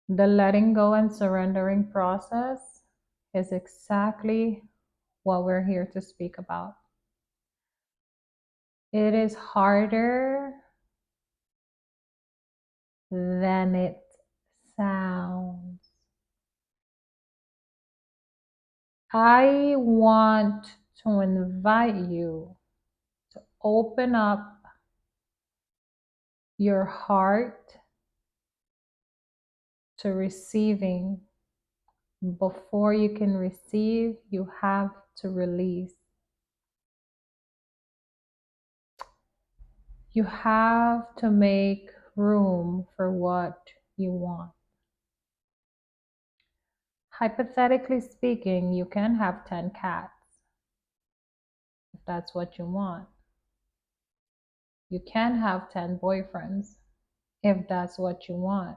The letting go and surrendering process is exactly what we're here to speak about. It is harder than it sounds. I want to invite you to open up your heart to receiving. Before you can receive, you have to release. You have to make room for what you want. Hypothetically speaking, you can have 10 cats if that's what you want. You can have 10 boyfriends if that's what you want.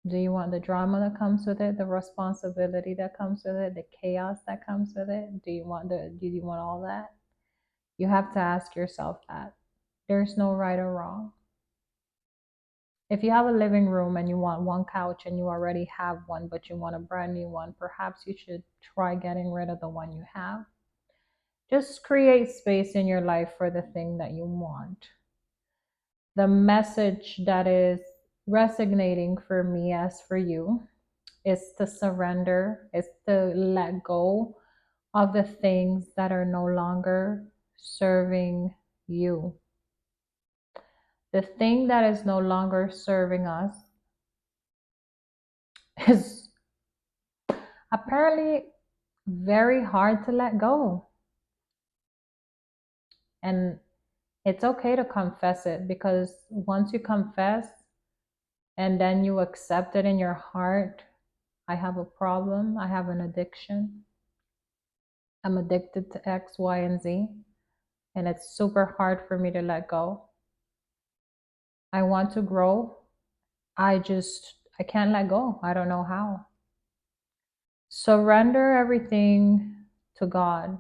Do you want the drama that comes with it, the responsibility that comes with it, the chaos that comes with it? Do you want all that? You have to ask yourself that. There's no right or wrong. If you have a living room and you want one couch and you already have one, but you want a brand new one, perhaps you should try getting rid of the one you have. Just create space in your life for the thing that you want. The message that is resonating for me as for you is to surrender, is to let go of the things that are no longer serving you. The thing that is no longer serving us is apparently very hard to let go. And it's okay to confess it, because once you confess and then you accept it in your heart, I have a problem, I have an addiction, I'm addicted to X, Y, and Z, and it's super hard for me to let go. I want to grow. I can't let go. I don't know how. Surrender everything to God.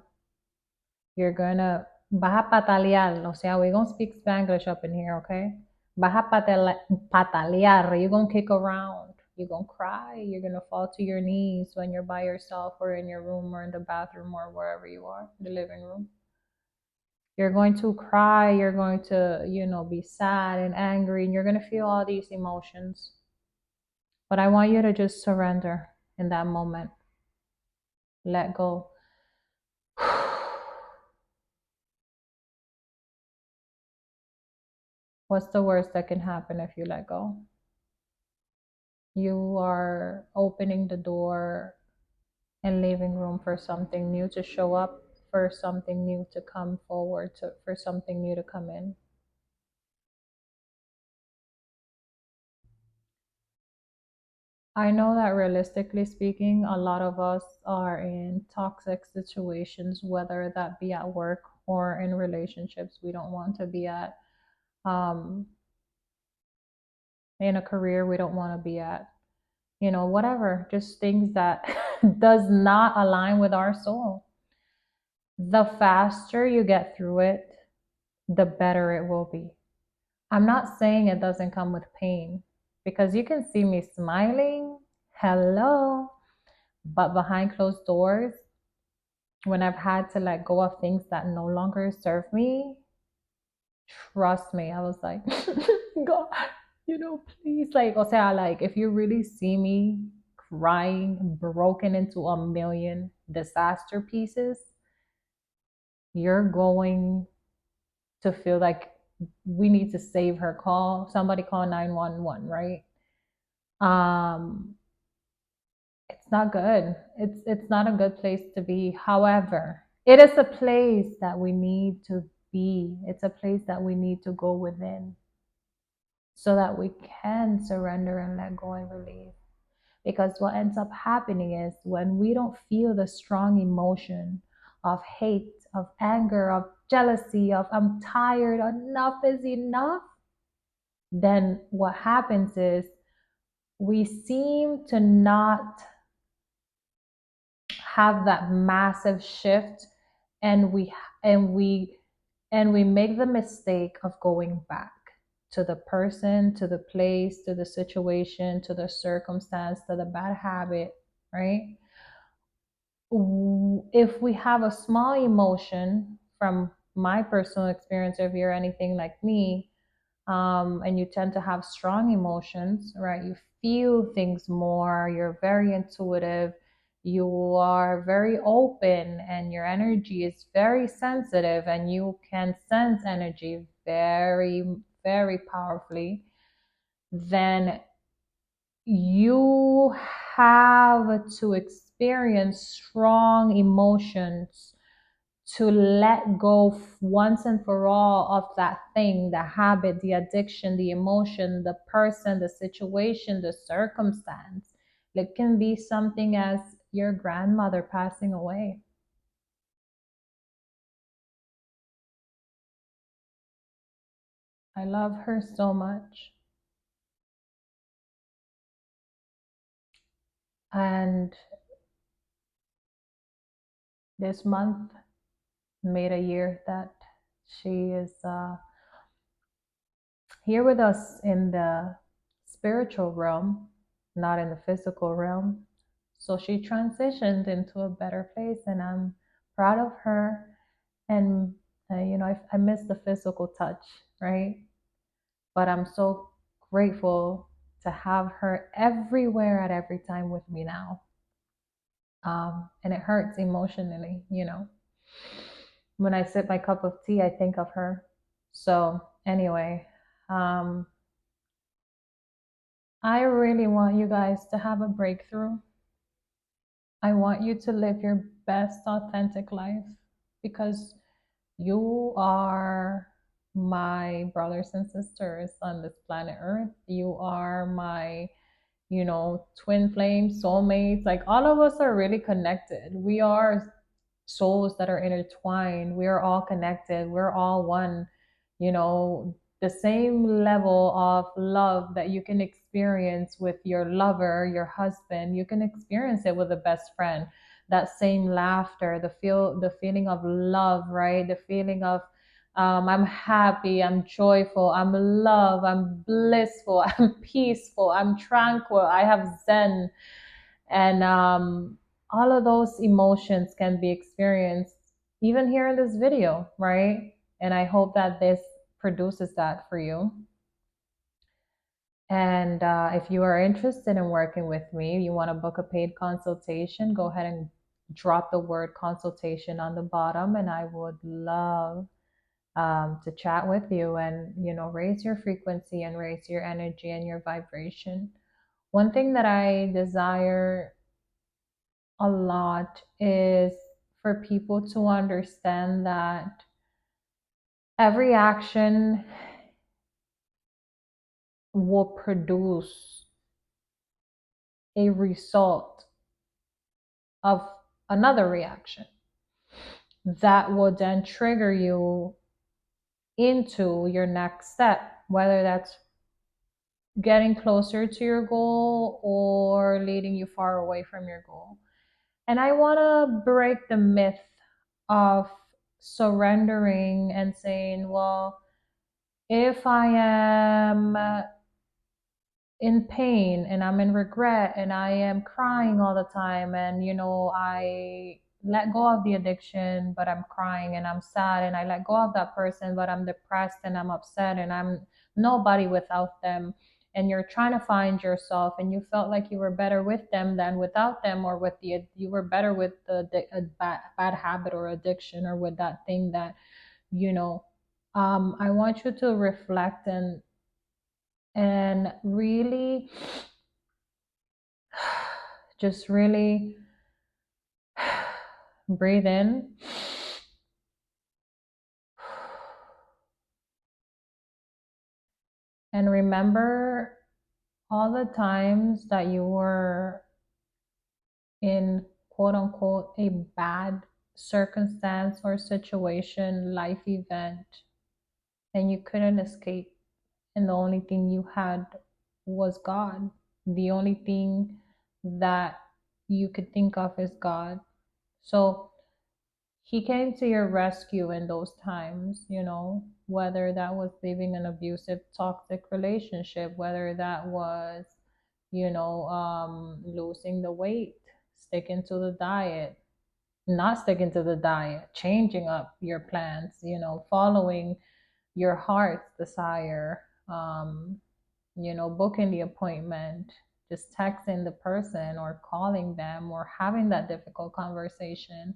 You're gonna vas a patalear, o sea, we're gonna speak Spanglish up in here, okay? Vas a patalear. You're gonna kick around. You're gonna cry. You're gonna fall to your knees when you're by yourself or in your room or in the bathroom or wherever you are, the living room. You're going to cry. You're going to, be sad and angry, and you're gonna feel all these emotions. But I want you to just surrender in that moment. Let go. What's the worst that can happen if you let go? You are opening the door and leaving room for something new to show up, for something new to come forward, for something new to come in. I know that realistically speaking, a lot of us are in toxic situations, whether that be at work or in relationships we don't want to be at, um, in a career we don't want to be at, whatever, just things that does not align with our soul. The faster you get through it, the better it will be. I'm not saying it doesn't come with pain, because you can see me smiling, hello, but behind closed doors, when I've had to let go of things that no longer serve me, trust me, I was like, God, please, like, o sea, like, if you really see me crying, broken into a million disaster pieces, you're going to feel like we need to save her. Somebody call 911, right? um it's not good. It's not a good place to be. However, it is a place that we need to be. It's a place that we need to go within, so that we can surrender and let go and release. Because what ends up happening is, when we don't feel the strong emotion of hate, of anger, of jealousy, of I'm tired, enough is enough, then what happens is we seem to not have that massive shift, and we and we make the mistake of going back to the person, to the place, to the situation, to the circumstance, to the bad habit, right? If we have a small emotion, from my personal experience, if you're anything like me, and you tend to have strong emotions, right? You feel things more, you're very intuitive, you are very open, and your energy is very sensitive, and you can sense energy very, very powerfully, then you have to experience strong emotions to let go once and for all of that thing, the habit, the addiction, the emotion, the person, the situation, the circumstance. It can be something as your grandmother passing away. I love her so much. And this month made a year that she is here with us in the spiritual realm, not in the physical realm. So she transitioned into a better place, and I'm proud of her. And, I miss the physical touch, right? But I'm so grateful to have her everywhere at every time with me now. And it hurts emotionally. When I sip my cup of tea, I think of her. So, anyway, um, I really want you guys to have a breakthrough. I want you to live your best authentic life, because you are my brothers and sisters on this planet Earth. You are my, twin flames, soulmates. Like, all of us are really connected. We are souls that are intertwined. We are all connected. We're all one. The same level of love that you can experience with your lover, your husband, you can experience it with a best friend. That same laughter, the feeling of love, right? The feeling of I'm happy, I'm joyful, I'm love, I'm blissful, I'm peaceful, I'm tranquil, I have zen, and all of those emotions can be experienced even here in this video, right? And I hope that this produces that for you. And if you are interested in working with me, you want to book a paid consultation, go ahead and drop the word consultation on the bottom, and I would love to chat with you and raise your frequency and raise your energy and your vibration. One thing that I desire a lot is for people to understand that every action will produce a result of another reaction that will then trigger you into your next step, whether that's getting closer to your goal or leading you far away from your goal. And I want to break the myth of surrendering and saying, well, if I am in pain and I'm in regret and I am crying all the time, and I let go of the addiction but I'm crying and I'm sad, and I let go of that person but I'm depressed and I'm upset and I'm nobody without them, and you're trying to find yourself, and you felt like you were better with them than without them, or you were better with a bad habit or addiction, or with that thing that you know I want you to reflect and really just really breathe in and remember all the times that you were in quote unquote a bad circumstance or situation, life event, and you couldn't escape. And the only thing you had was God. The only thing that you could think of is God. So He came to your rescue in those times, whether that was leaving an abusive, toxic relationship, whether that was, losing the weight, sticking to the diet, not sticking to the diet, changing up your plans, following your heart's desire, booking the appointment, just texting the person or calling them or having that difficult conversation,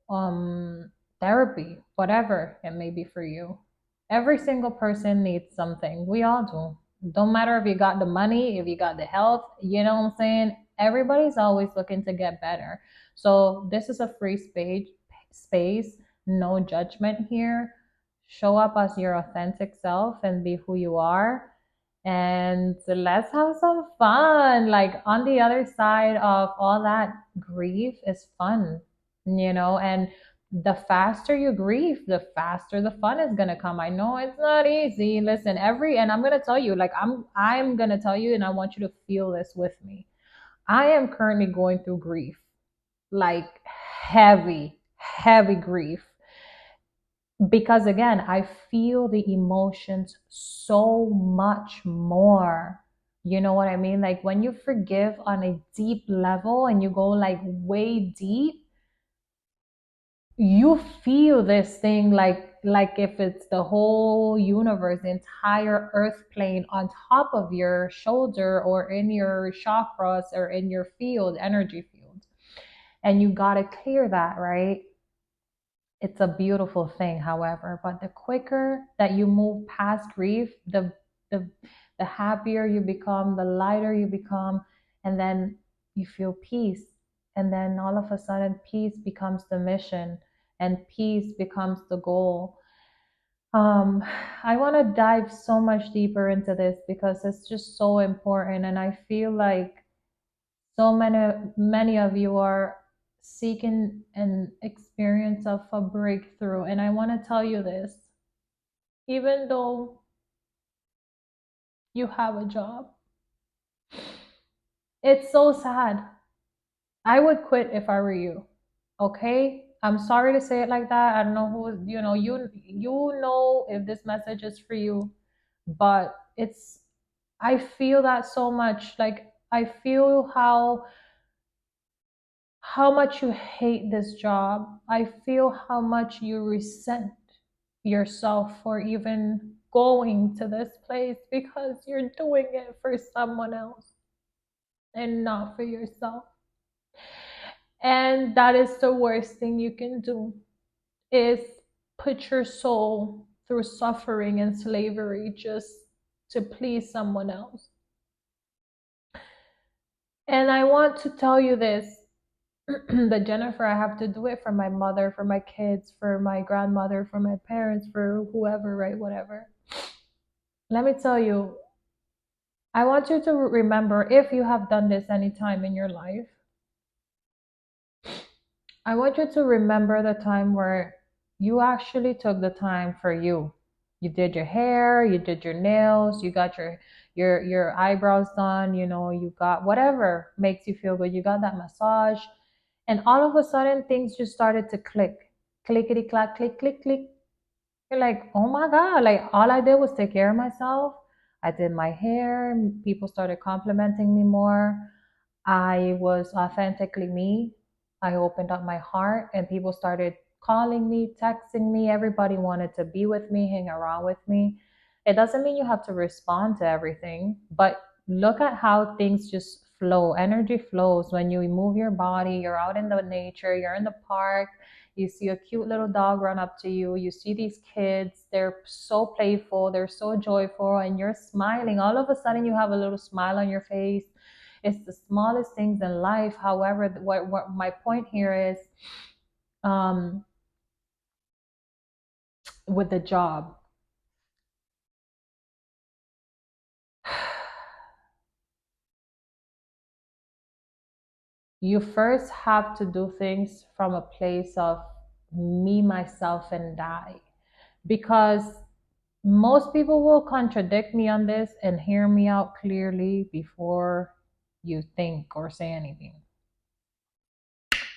um, therapy, whatever it may be for you. Every single person needs something. We all do. Don't matter if you got the money, if you got the health, you know what I'm saying? Everybody's always looking to get better. So this is a free space, no judgment here. Show up as your authentic self and be who you are. And let's have some fun. Like on the other side of all that grief is fun, and the faster you grieve, the faster the fun is gonna come. I know it's not easy. Listen, and I'm gonna tell you, like I'm gonna tell you, and I want you to feel this with me. I am currently going through grief, like heavy, heavy grief. Because again, I feel the emotions so much more. You know what I mean? Like when you forgive on a deep level and you go like way deep, you feel this thing like if it's the whole universe, the entire earth plane on top of your shoulder or in your chakras or in your energy field, and you got to clear that, right? It's a beautiful thing, however, but the quicker that you move past grief, the the happier you become, the lighter you become, and then you feel peace. And then all of a sudden peace becomes the mission and peace becomes the goal. Um, I want to dive so much deeper into this because it's just so important, and I feel like so many of you are seeking an experience of a breakthrough. And I want to tell you this: even though you have a job, it's so sad. I would quit if I were you. Okay? I'm sorry to say it like that. I don't know who, you know if this message is for you, but I feel that so much. Like I feel how much you hate this job. I feel how much you resent yourself for even going to this place because you're doing it for someone else and not for yourself. And that is the worst thing you can do, is put your soul through suffering and slavery just to please someone else. And I want to tell you this, that Jennifer, I have to do it for my mother, for my kids, for my grandmother, for my parents, for whoever, right? Whatever. Let me tell you, I want you to remember, if you have done this any time in your life, I want you to remember the time where you actually took the time for you. You did your hair, you did your nails, you got your eyebrows done, you got whatever makes you feel good. You got that massage, and all of a sudden things just started to click. Clickety clack, click, click, click. You're like, oh my God, like all I did was take care of myself. I did my hair, people started complimenting me more. I was authentically me. I opened up my heart and people started calling me, texting me. Everybody wanted to be with me, hang around with me. It doesn't mean you have to respond to everything, but look at how things just flow. Energy flows when you move your body, you're out in the nature, you're in the park, you see a cute little dog run up to you, you see these kids, they're so playful, they're so joyful, and you're smiling. All of a sudden, you have a little smile on your face. It's the smallest things in life. However, what my point here is, um, with the job, you first have to do things from a place of me, myself, and I. Because most people will contradict me on this, and hear me out clearly before you think or say anything.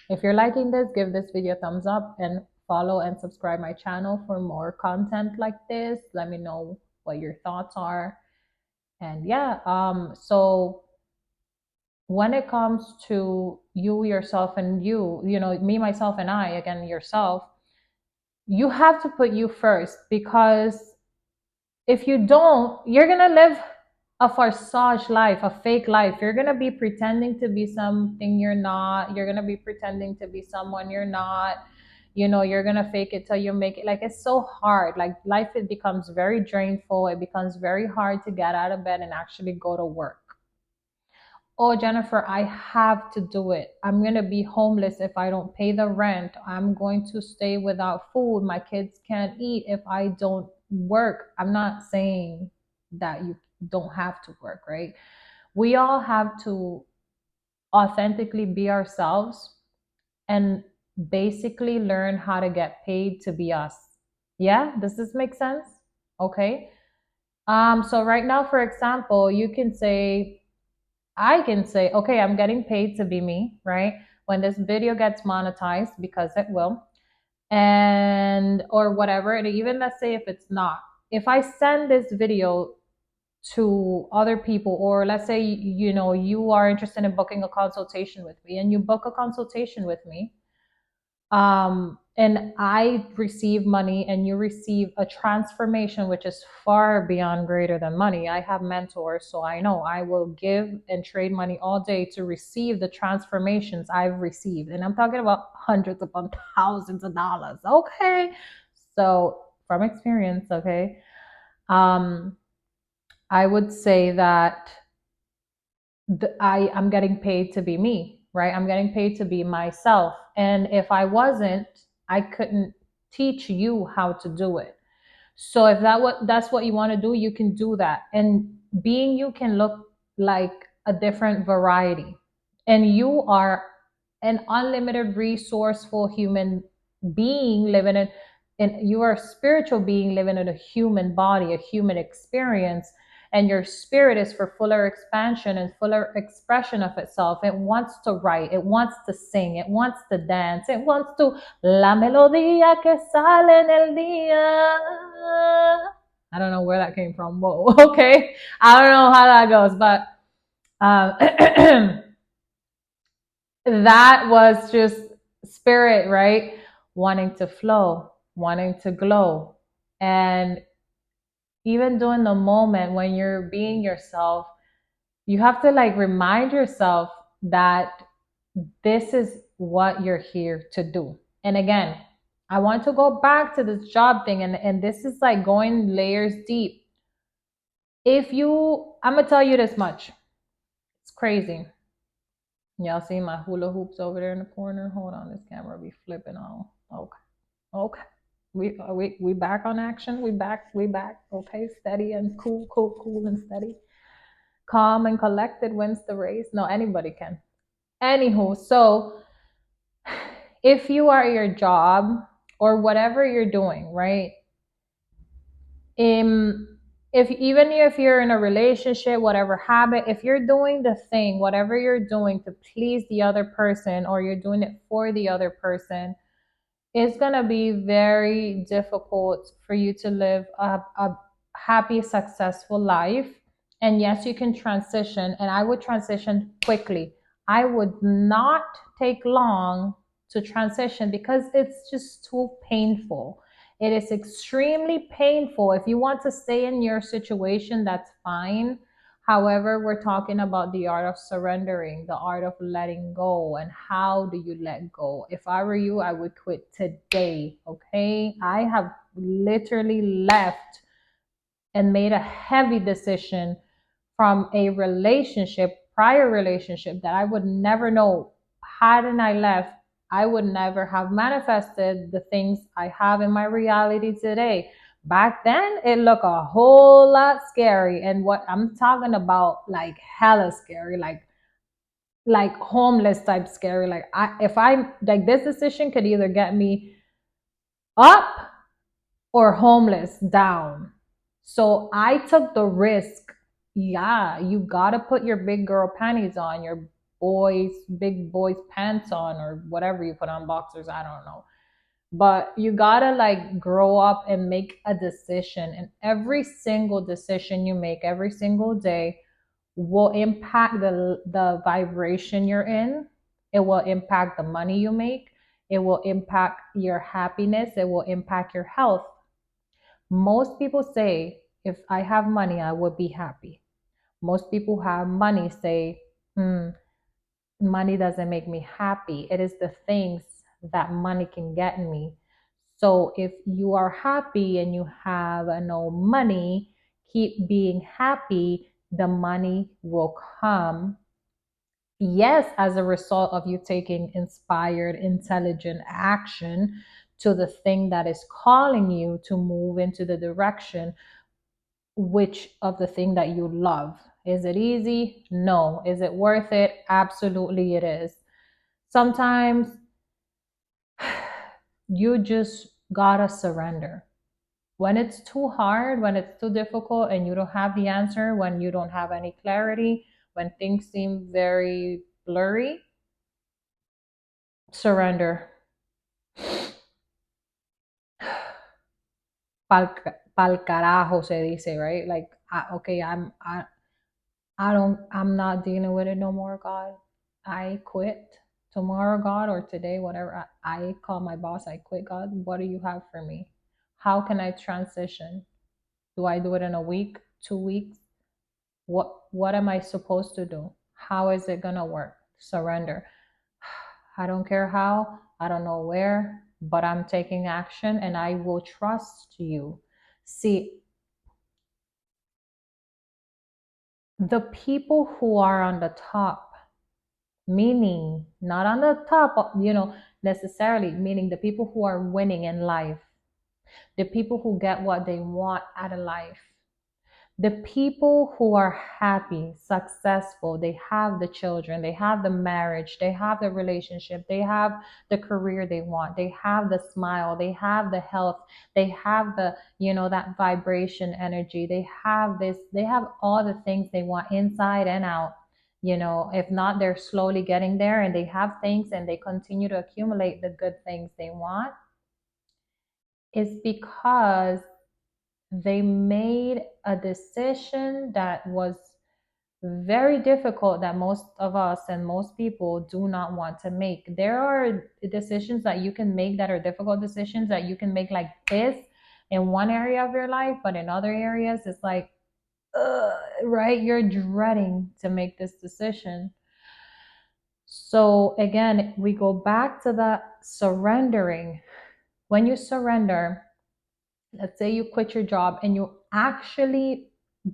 If you're liking this, give this video a thumbs up and follow and subscribe my channel for more content like this. Let me know what your thoughts are. And yeah, so when it comes to you, yourself, and you know, me, myself, and I, again, yourself, you have to put you first, because if you don't, you're gonna live a farsage life, a fake life. You're gonna be pretending to be something you're not. You're gonna be pretending to be someone you're not. You know, you're gonna fake it till you make it. Like, it's so hard. Like, life, it becomes very drainful. It becomes very hard to get out of bed and actually go to work. Oh, Jennifer, I have to do it. I'm going to be homeless if I don't pay the rent. I'm going to stay without food. My kids can't eat if I don't work. I'm not saying that you don't have to work, right? We all have to authentically be ourselves and basically learn how to get paid to be us. Yeah, does this make sense? Okay. So right now, for example, you can say, I can say, okay, I'm getting paid to be me, right? When this video gets monetized, because it will, and or whatever, and even let's say if it's not, if I send this video to other people, or let's say, you know, you are interested in booking a consultation with me and you book a consultation with me, and I receive money and you receive a transformation which is far beyond greater than money. I have mentors, so I know I will give and trade money all day to receive the transformations I've received, and I'm talking about hundreds upon thousands of dollars. Okay, so from experience, okay, um I would say that I'm getting paid to be me, right? I'm getting paid to be myself. And if I wasn't, I couldn't teach you how to do it. So if that's what you want to do, you can do that. And being you can look like a different variety. And you are an unlimited resourceful human being living in you are a spiritual being living in a human body, a human experience, and your spirit is for fuller expansion and fuller expression of itself. It wants to write, it wants to sing, it wants to dance, it wants to la melodía que sale en el día. I don't know where that came from. Whoa, okay. I don't know how that goes, but that was just spirit, right? Wanting to flow, wanting to glow. And even during the moment when you're being yourself, you have to like remind yourself that this is what you're here to do. And again, I want to go back to this job thing, and this is like going layers deep. If you, I'm gonna tell you this much. It's crazy. Y'all see my hula hoops over there in the corner? Hold on, this camera be flipping all. Okay. Okay. We back on action. We back. Okay, steady and cool and steady. Calm and collected wins the race. No, anybody can. Anywho, so if you are at your job or whatever you're doing, right? If even if you're in a relationship, whatever habit, if you're doing the thing, whatever you're doing to please the other person, or you're doing it for the other person, it's gonna be very difficult for you to live a happy, successful life. And yes, you can transition, and I would transition quickly. I would not take long to transition because it's just too painful. It is extremely painful. If you want to stay in your situation, that's fine. However, we're talking about the art of surrendering, the art of letting go. And how do you let go? If I were you, I would quit today. Okay. I have literally left and made a heavy decision from a relationship, prior relationship, that I would never know. Hadn't I left, I would never have manifested the things I have in my reality today. Back then, it looked a whole lot scary. And what I'm talking about, like hella scary, like homeless type scary. Like if I like this decision could either get me up or homeless down. So I took the risk. Yeah, you gotta put your big girl panties on, your big boys pants on, or whatever you put on, boxers, I don't know. But you gotta like grow up and make a decision, and every single decision you make every single day will impact the vibration you're in. It will impact the money you make. It will impact your happiness. It will impact your health. Most people say, if I have money, I would be happy. Most people who have money say, "Hmm, money doesn't make me happy. It is the things that money can get me." So if you are happy and you have no money, keep being happy. The money will come. Yes, as a result of you taking inspired, intelligent action to the thing that is calling you to move into the direction which of the thing that you love. Is it easy? No. Is it worth it? Absolutely it is. Sometimes you just gotta surrender. When it's too hard, when it's too difficult and you don't have the answer, when you don't have any clarity, when things seem very blurry, surrender. Pal carajo se dice, right? Like, okay, I'm not dealing with it no more, God. I quit tomorrow, God, or today, whatever. I call my boss, I quit, God. What do you have for me? How can I transition? Do I do it in a week, 2 weeks? What am I supposed to do? How is it gonna work? Surrender. I don't care how, I don't know where, but I'm taking action and I will trust you. See, the people who are on the top, meaning not on the top, necessarily, meaning the people who are winning in life, the people who get what they want out of life, the people who are happy, successful, they have the children, they have the marriage, they have the relationship, they have the career they want, they have the smile, they have the health, they have the, that vibration energy, they have this, they have all the things they want inside and out. If not, they're slowly getting there, and they have things and they continue to accumulate the good things they want. Is because they made a decision that was very difficult, that most of us and most people do not want to make. There are decisions that you can make that are difficult decisions that you can make like this in one area of your life, but in other areas it's like, right? You're dreading to make this decision. So again, we go back to the surrendering. When you surrender, let's say you quit your job and you actually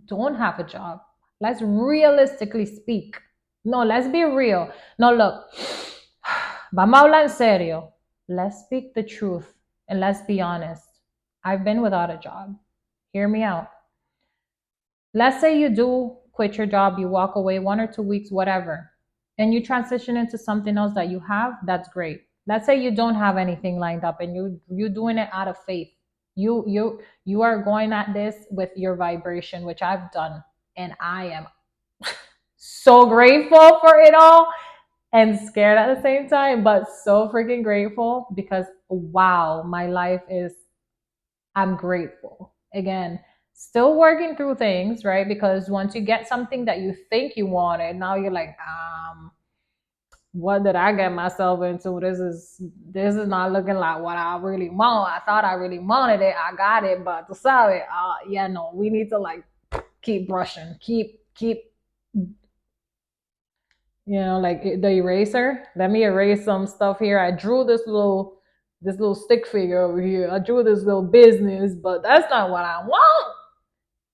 don't have a job. Let's realistically speak. No, let's be real. No, look, vamos a hablar en serio. Let's speak the truth and let's be honest. I've been without a job. Hear me out. Let's say you do quit your job, you walk away 1 or 2 weeks, whatever, and you transition into something else that you have, that's great. Let's say you don't have anything lined up and you're doing it out of faith. You are going at this with your vibration, which I've done, and I am so grateful for it all and scared at the same time, but so freaking grateful because wow, my life is, I'm grateful. Again, still working through things, right? Because once you get something that you think you wanted, now you're like, what did I get myself into? This is not looking like what I really want. I thought I really wanted it. I got it, but to sell it, yeah, no, we need to like keep brushing, keep, like the eraser. Let me erase some stuff here. I drew this little stick figure over here. I drew this little business, but that's not what I want.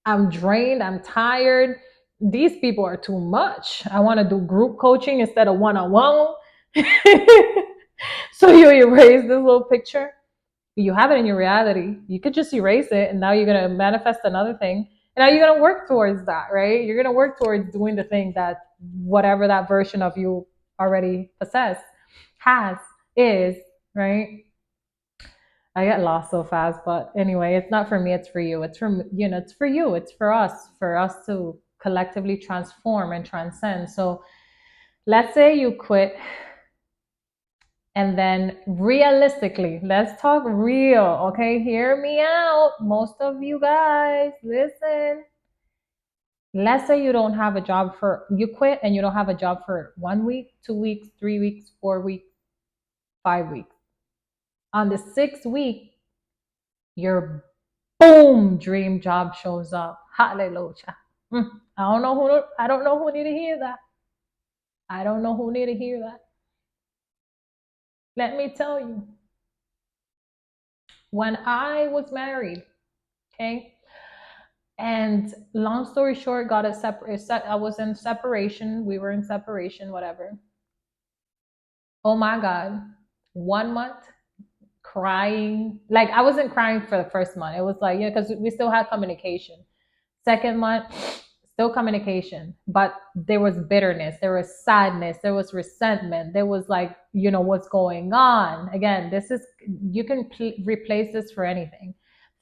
I'm drained. I'm tired. These people are too much. I want to do group coaching instead of one on one. So you erase this little picture. You have it in your reality. You could just erase it, and now you're going to manifest another thing. And now you're going to work towards that, right? You're going to work towards doing the thing that whatever that version of you already possess, has, is, right? I get lost so fast, but anyway, it's not for me, it's for you. It's for it's for you, it's for us to collectively transform and transcend. So Let's say you quit, and then realistically, let's talk real, okay? Hear me out. Most of you guys, listen. Let's say you don't have a job for, you quit and you don't have a job for 1 week, 2 weeks, 3 weeks, 4 weeks, 5 weeks. On the sixth week, your boom dream job shows up. Hallelujah. I don't know who need to hear that. I don't know who need to hear that. Let me tell you, when I was married, okay, and long story short, got a separate. I was in separation. We were in separation, whatever. Oh my God, 1 month crying. Like I wasn't crying for the first month. It was like, yeah, because we still had communication. Second month, still communication, but there was bitterness, there was sadness, there was resentment, there was like, what's going on. Again, this is, you can replace this for anything.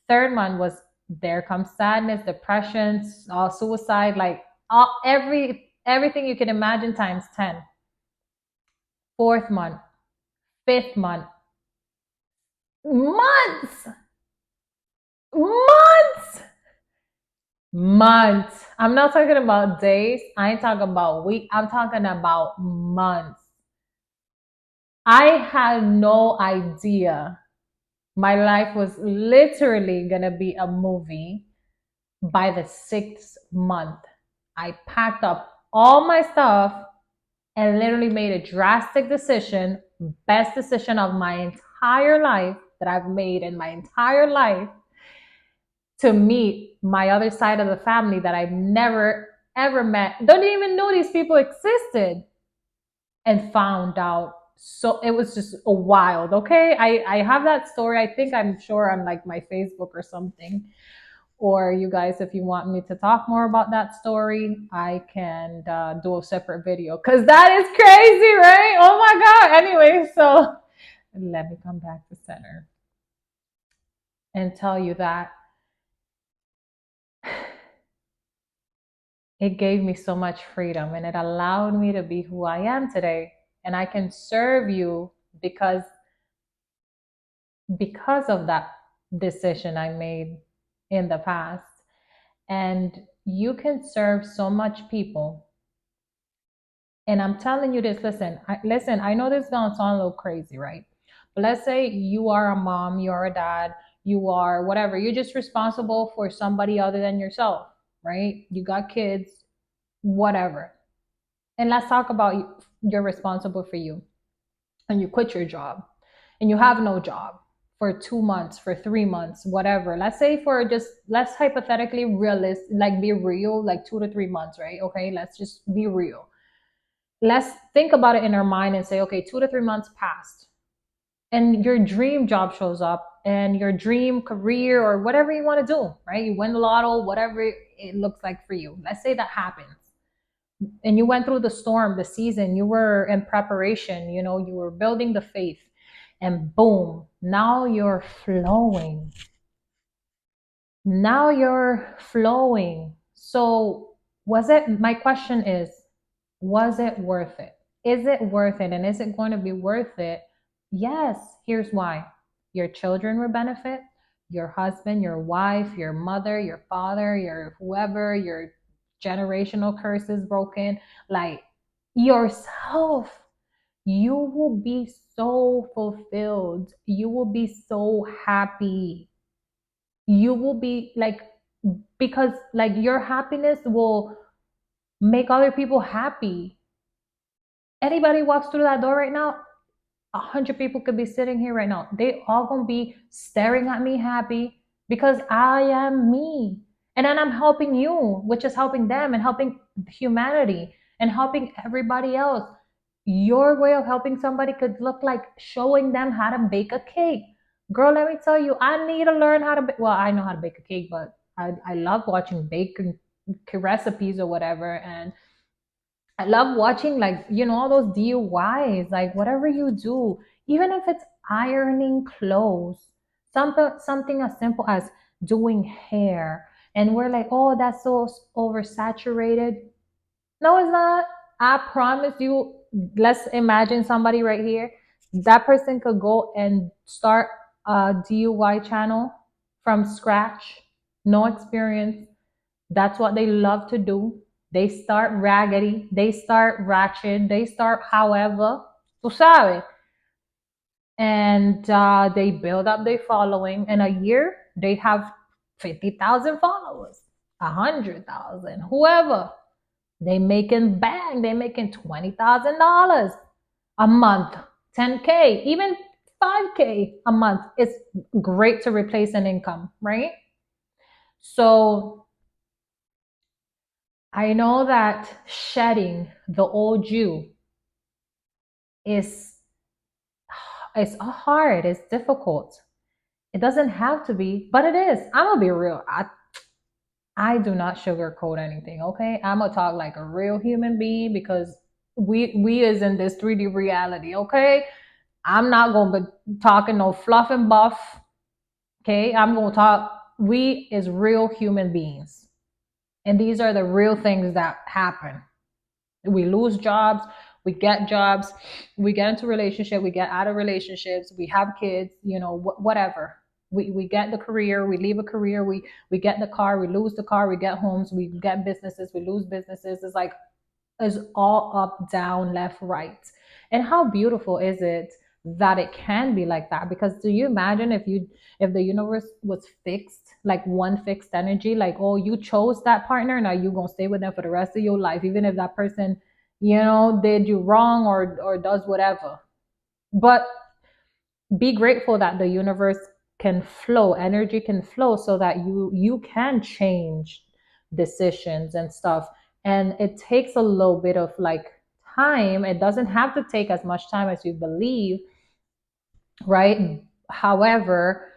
Third month was, there comes sadness, depression, suicide, like everything you can imagine times 10. Fourth month, fifth month, months, months, months. I'm not talking about days. I ain't talking about weeks. I'm talking about months. I had no idea my life was literally gonna be a movie by the sixth month. I packed up all my stuff and literally made a drastic decision, best decision of my entire life that I've made in my entire life, to meet my other side of the family that I've never ever met. Don't even know these people existed, and found out. So it was just a wild. Okay, I have that story. I think I'm sure on like my Facebook or something. Or you guys, if you want me to talk more about that story, I can do a separate video because that is crazy, right? Oh my God. Anyway, so let me come back to center and tell you that it gave me so much freedom and it allowed me to be who I am today. And I can serve you because of that decision I made in the past. And you can serve so much people. And I'm telling you this, listen, I know this is gonna sound a little crazy, right? But let's say you are a mom, you are a dad, you are whatever, you're just responsible for somebody other than yourself, right? You got kids, whatever. And let's talk about you're responsible for you and you quit your job and you have no job for 2 months, for 3 months, whatever. Let's say for just, let's hypothetically realist, like be real, like 2 to 3 months, right? Okay, let's just be real. Let's think about it in our mind and say, okay, 2 to 3 months passed and your dream job shows up and your dream career or whatever you want to do, right? You win the lotto, whatever it looks like for you. Let's say that happens and you went through the storm, the season, you were in preparation, you were building the faith, and boom, now you're flowing. Now you're flowing. So, my question is, was it worth it? Is it worth it? And is it going to be worth it? Yes, here's why. Your children will benefit, your husband, your wife, your mother, your father, your whoever, your generational curse is broken, like yourself. You will be so fulfilled. You will be so happy. You will be like, because like your happiness will make other people happy. Anybody walks through that door right now, 100 people could be sitting here right now. They all gonna be staring at me happy because I am me. And then I'm helping you, which is helping them and helping humanity and helping everybody else. Your way of helping somebody could look like showing them how to bake a cake. Girl, let me tell you, I need to learn how to bake. Well, I know how to bake a cake, but I love watching baking recipes or whatever. And I love watching, like, all those DIYs, like whatever you do, even if it's ironing clothes, something as simple as doing hair. And we're like, oh, that's so oversaturated. No, it's not. I promise you, let's imagine somebody right here. That person could go and start a DIY channel from scratch, no experience. That's what they love to do. They start raggedy, they start ratchet, they start however, tú sabes, and they build up their following. In a year, they have 50,000 followers, 100,000, whoever. They making bang. They making $20,000 a month, 10K, even 5K a month. It's great to replace an income, right? So I know that shedding the old you is it's hard. It's difficult. It doesn't have to be, but it is. I'm gonna be real. I do not sugarcoat anything, okay? I'm gonna talk like a real human being because we is in this 3D reality, okay? I'm not gonna be talking no fluff and buff, okay? I'm gonna talk we is real human beings. And these are the real things that happen. We lose jobs, we get jobs, we get into relationship, we get out of relationships, we have kids, whatever. We get the career, we leave a career, we get the car, we lose the car, we get homes, we get businesses, we lose businesses. It's like it's all up, down, left, right. And how beautiful is it that it can be like that? Because do you imagine if the universe was fixed, like one fixed energy, like, oh, you chose that partner, now you gonna stay with them for the rest of your life, even if that person, did you wrong or does whatever. But be grateful that the universe can flow, energy can flow so that you can change decisions and stuff. And it takes a little bit of like time. It doesn't have to take as much time as you believe, right? However,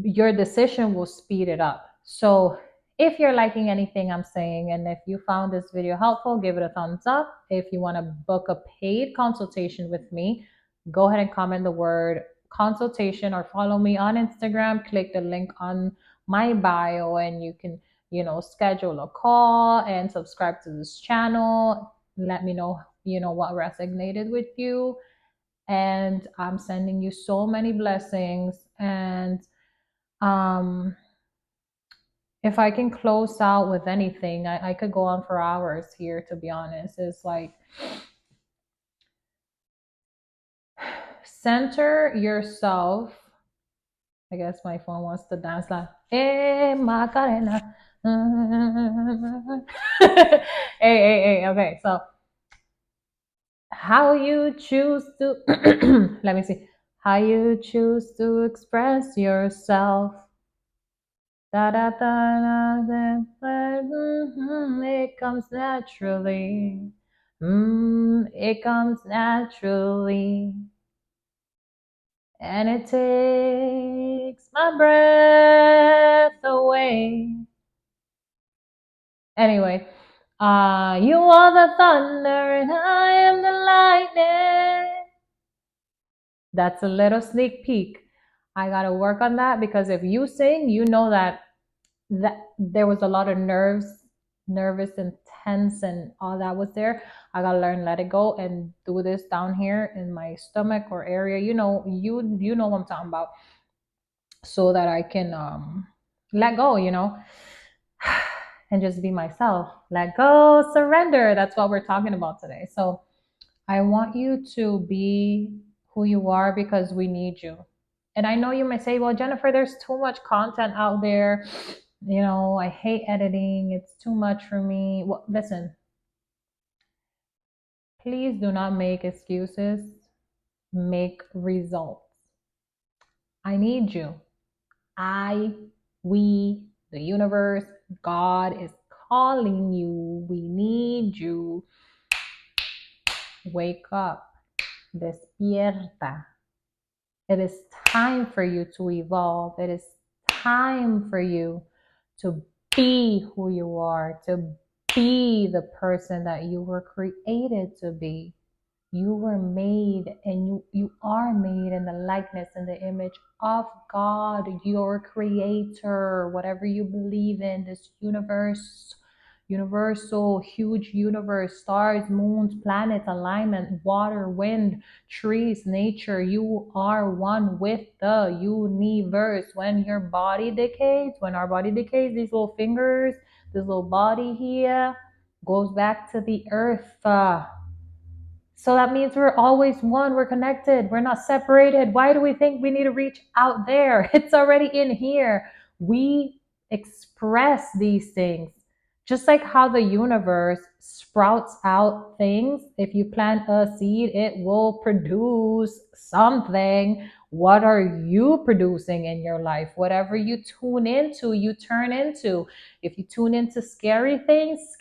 your decision will speed it up. So if you're liking anything I'm saying, and if you found this video helpful, give it a thumbs up. If you want to book a paid consultation with me, go ahead and comment the word consultation or follow me on Instagram. Click the link on my bio and you can, schedule a call and subscribe to this channel. Let me know, what resonated with you. And I'm sending you so many blessings. And um, if I can close out with anything, I could go on for hours here, to be honest. It's like center yourself. I guess my phone wants to dance like, hey, Macarena. Hey, hey, hey. Okay, so how you choose to, let me see, how you choose to express yourself. Da da da da da, it comes naturally. It comes naturally. And it takes my breath away. Anyway, you are the thunder and I am the lightning. That's a little sneak peek. I gotta work on that because if you sing, you know that there was a lot of nervous and tense and all that was there. I gotta learn, let it go and do this down here in my stomach or area. You know what I'm talking about, so that I can let go, and just be myself. Let go, surrender. That's what we're talking about today. So I want you to be who you are because we need you. And I know you may say, well, Jennifer, there's too much content out there. I hate editing. It's too much for me. Well, listen, please do not make excuses. Make results. I need you. We, the universe, God is calling you. We need you. Wake up. Despierta. It is time for you to evolve. It is time for you to be who you are, to be the person that you were created to be. You were made and you are made in the likeness and the image of God, your creator, whatever you believe in, this universe, universal, huge universe, stars, moons, planets, alignment, water, wind, trees, nature. You are one with the universe. When your body decays, when our body decays, these little fingers, this little body here goes back to the earth. So that means we're always one. We're connected. We're not separated. Why do we think we need to reach out there? It's already in here. We express these things. Just like how the universe sprouts out things. If you plant a seed, it will produce something. What are you producing in your life? Whatever you tune into, you turn into. If you tune into scary things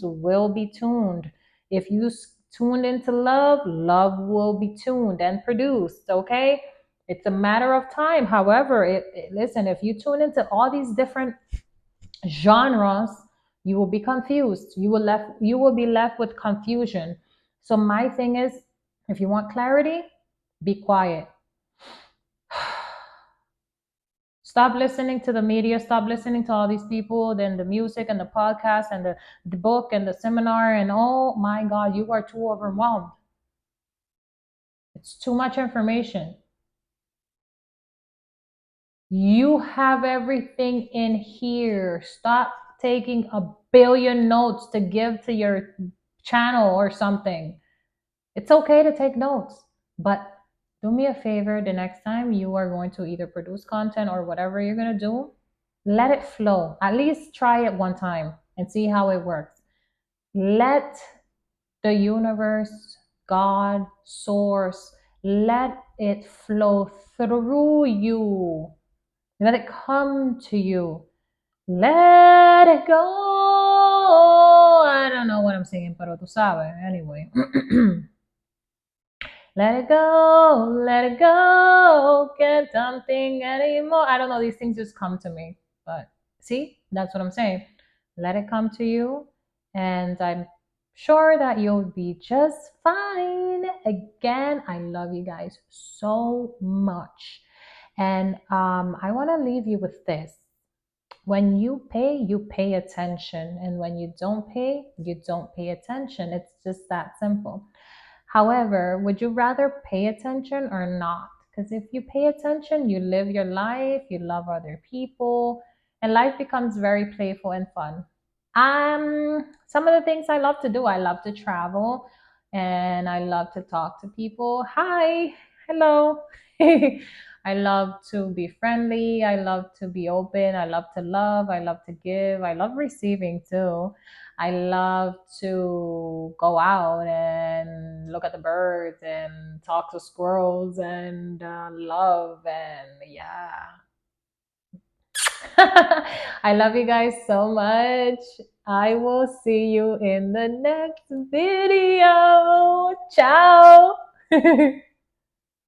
will be tuned. If you tuned into love, love will be tuned and produced, okay? It's a matter of time. However, listen, if you tune into all these different genres, you will be confused. You will be left with confusion. So my thing is, if you want clarity, be quiet. Stop listening to the media, stop listening to all these people, then the music and the podcast and the book and the seminar, and oh my God, you are too overwhelmed. It's too much information. You have everything in here. Stop taking a billion notes to give to your channel or something. It's okay to take notes, but do me a favor the next time you are going to either produce content or whatever you're going to do, let it flow. At least try it one time and see how it works. Let the universe, God, source, let it flow through you. Let it come to you. Let it go. I don't know what I'm singing, pero tú sabes. Anyway. Let it go, let it go. Can't something anymore. I don't know. These things just come to me. But see, that's what I'm saying. Let it come to you. And I'm sure that you'll be just fine. Again, I love you guys so much. And I want to leave you with this. When you pay attention. And when you don't pay attention. It's just that simple. However, would you rather pay attention or not? Because if you pay attention, you live your life, you love other people, and life becomes very playful and fun. Some of the things I love to do, I love to travel and I love to talk to people. Hi, hello. I love to be friendly. I love to be open. I love to love. I love to give. I love receiving too. I love to go out and look at the birds and talk to squirrels and love and yeah. I love you guys so much. I will see you in the next video. Ciao.